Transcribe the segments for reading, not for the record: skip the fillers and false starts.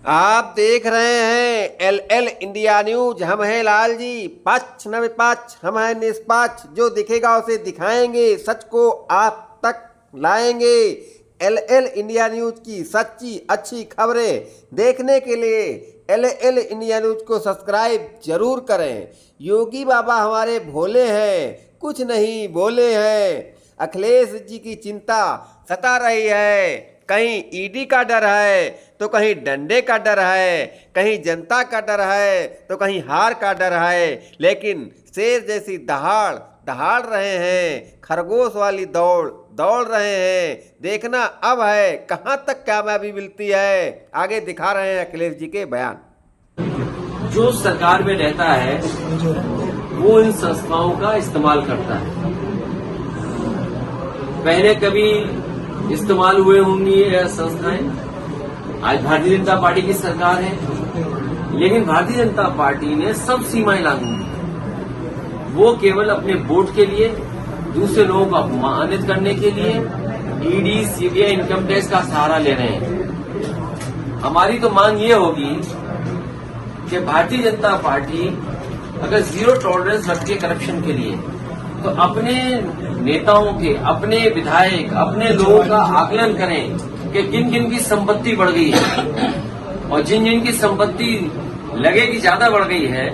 आप देख रहे हैं एल इंडिया न्यूज। हम हैं लाल जी, पक्ष न विपक्ष, हम हैं निष्पक्ष। जो दिखेगा उसे दिखाएंगे, सच को आप तक लाएंगे। एल इंडिया न्यूज की सच्ची अच्छी खबरें देखने के लिए एल इंडिया न्यूज को सब्सक्राइब जरूर करें। योगी बाबा हमारे भोले हैं, कुछ नहीं बोले हैं। अखिलेश जी की चिंता सता रही है। कहीं ईडी का डर है तो कहीं डंडे का डर है, कहीं जनता का डर है तो कहीं हार का डर है। लेकिन शेर जैसी दहाड़ दहाड़ रहे हैं, खरगोश वाली दौड़ दौड़ रहे हैं। देखना अब है कहां तक कामयाबी मिलती है। आगे दिखा रहे हैं अखिलेश जी के बयान। जो सरकार में रहता है वो इन संस्थाओं का इस्तेमाल करता है। पहले कभी इस्तेमाल हुए होंगी ये संस्थाएं। आज भारतीय जनता पार्टी की सरकार है, लेकिन भारतीय जनता पार्टी ने सब सीमाएं लागू की। वो केवल अपने वोट के लिए, दूसरे लोगों को अपमानित करने के लिए ईडी, सीबीआई, इनकम टैक्स का सहारा ले रहे हैं। हमारी तो मांग ये होगी कि भारतीय जनता पार्टी अगर जीरो टॉलरेंस रखती है करप्शन के लिए, तो अपने नेताओं के, अपने विधायक, अपने लोगों का आकलन करें कि किन किन की संपत्ति बढ़ गई है, और जिन जिन की संपत्ति लगे कि ज्यादा बढ़ गई है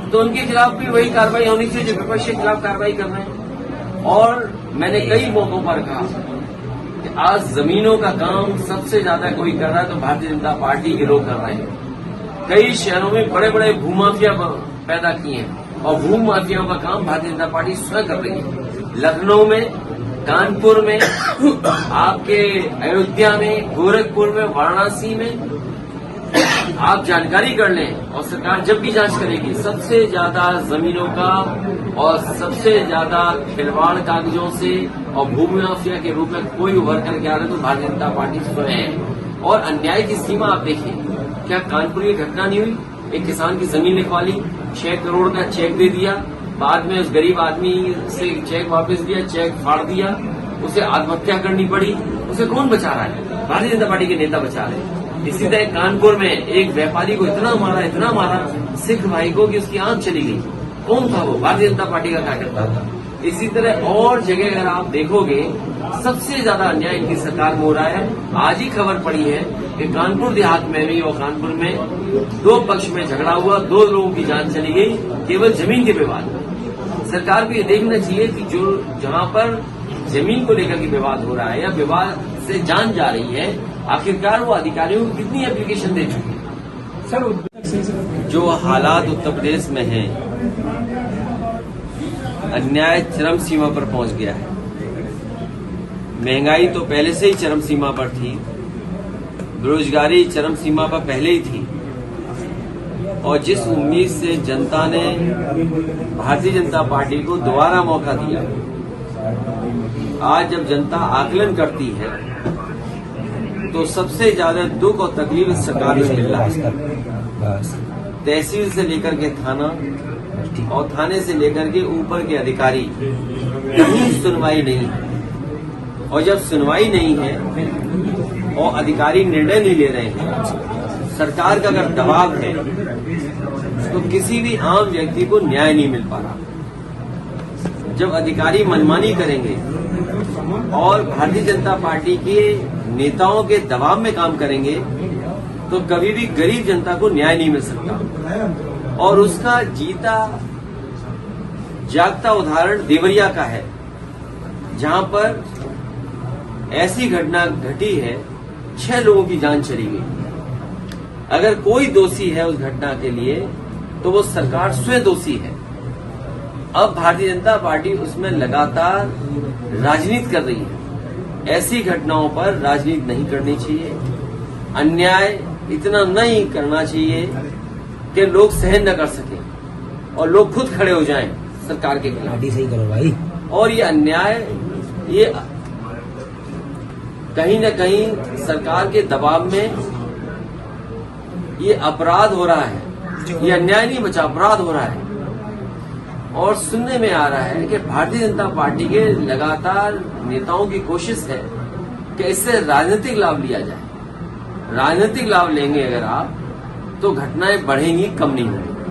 तो उनके खिलाफ भी वही कार्रवाई होनी चाहिए जो विपक्ष के खिलाफ कार्रवाई कर रहे हैं। और मैंने कई मौकों पर कहा कि आज जमीनों का काम सबसे ज्यादा कोई कर रहा है तो भारतीय जनता पार्टी के लोग कर रहे हैं। कई शहरों में बड़े बड़े भूमाफिया पैदा किए हैं और भू माफियाओं का काम भारतीय जनता पार्टी स्वयं कर रही है। लखनऊ में, कानपुर में, आपके अयोध्या में, गोरखपुर में, वाराणसी में आप जानकारी कर लें और सरकार जब भी जांच करेगी, सबसे ज्यादा जमीनों का और सबसे ज्यादा खिलवाड़ कागजों से और भूमि माफिया के रूप में कोई उभर करके आ रहा है तो भारतीय जनता पार्टी स्वयं है। और अन्याय की सीमा आप देखिए, क्या कानपुर की घटना नहीं हुई? एक किसान की जमीन लिखवा ली, 6 करोड़ का चेक दे दिया, बाद में उस गरीब आदमी से चेक वापस दिया, चेक फाड़ दिया, उसे आत्महत्या करनी पड़ी। उसे कौन बचा रहा है? भारतीय जनता पार्टी के नेता बचा रहे हैं। इसी तरह कानपुर में एक व्यापारी को इतना मारा सिख भाई को कि उसकी आंख चली गई। कौन था वो? भारतीय जनता पार्टी का कार्यकर्ता था। इसी तरह और जगह अगर आप देखोगे, सबसे ज्यादा अन्याय इनकी सरकार में हो रहा है। आज ही खबर पड़ी है कि कानपुर देहात में भी और कानपुर में 2 पक्ष में झगड़ा हुआ, 2 लोगों की जान चली गई केवल जमीन के विवाद। सरकार को ये देखना चाहिए कि जो जहां पर जमीन को लेकर के विवाद हो रहा है या विवाद से जान जा रही है, आखिरकार वो अधिकारियों को कितनी एप्लीकेशन दे चुके हैं। सर, जो हालात उत्तर प्रदेश में हैं, अन्याय चरम सीमा पर पहुंच गया है। महंगाई तो पहले से ही चरम सीमा पर थी, बेरोजगारी चरम सीमा पर पहले ही थी, और जिस उम्मीद से जनता ने भारतीय जनता पार्टी को दोबारा मौका दिया, आज जब जनता आकलन करती है तो सबसे ज्यादा दुख और तकलीफ इस सरकार में मिल रहा है। तहसील से लेकर के थाना और थाने से लेकर के ऊपर के अधिकारी, कहीं सुनवाई नहीं है। और जब सुनवाई नहीं है और अधिकारी निर्णय नहीं ले रहे हैं, सरकार का अगर दबाव है तो किसी भी आम व्यक्ति को न्याय नहीं मिल पा रहा। जब अधिकारी मनमानी करेंगे और भारतीय जनता पार्टी के नेताओं के दबाव में काम करेंगे तो कभी भी गरीब जनता को न्याय नहीं मिल सकता। और उसका जीता जागता उदाहरण देवरिया का है, जहां पर ऐसी घटना घटी है, 6 लोगों की जान चली गई। अगर कोई दोषी है उस घटना के लिए तो वो सरकार स्वयं दोषी है। अब भारतीय जनता पार्टी उसमें लगातार राजनीति कर रही है। ऐसी घटनाओं पर राजनीति नहीं करनी चाहिए। अन्याय इतना नहीं करना चाहिए कि लोग सहन न कर सकें और लोग खुद खड़े हो जाएं सरकार के खिलाफ। सही करो भाई। और ये अन्याय, ये कहीं न कहीं सरकार के दबाव में ये अपराध हो रहा है। ये अन्याय नहीं बचा, अपराध हो रहा है। और सुनने में आ रहा है कि भारतीय जनता पार्टी के लगातार नेताओं की कोशिश है कि इससे राजनीतिक लाभ लिया जाए। राजनीतिक लाभ लेंगे अगर आप, तो घटनाएं बढ़ेंगी, कम नहीं होंगी।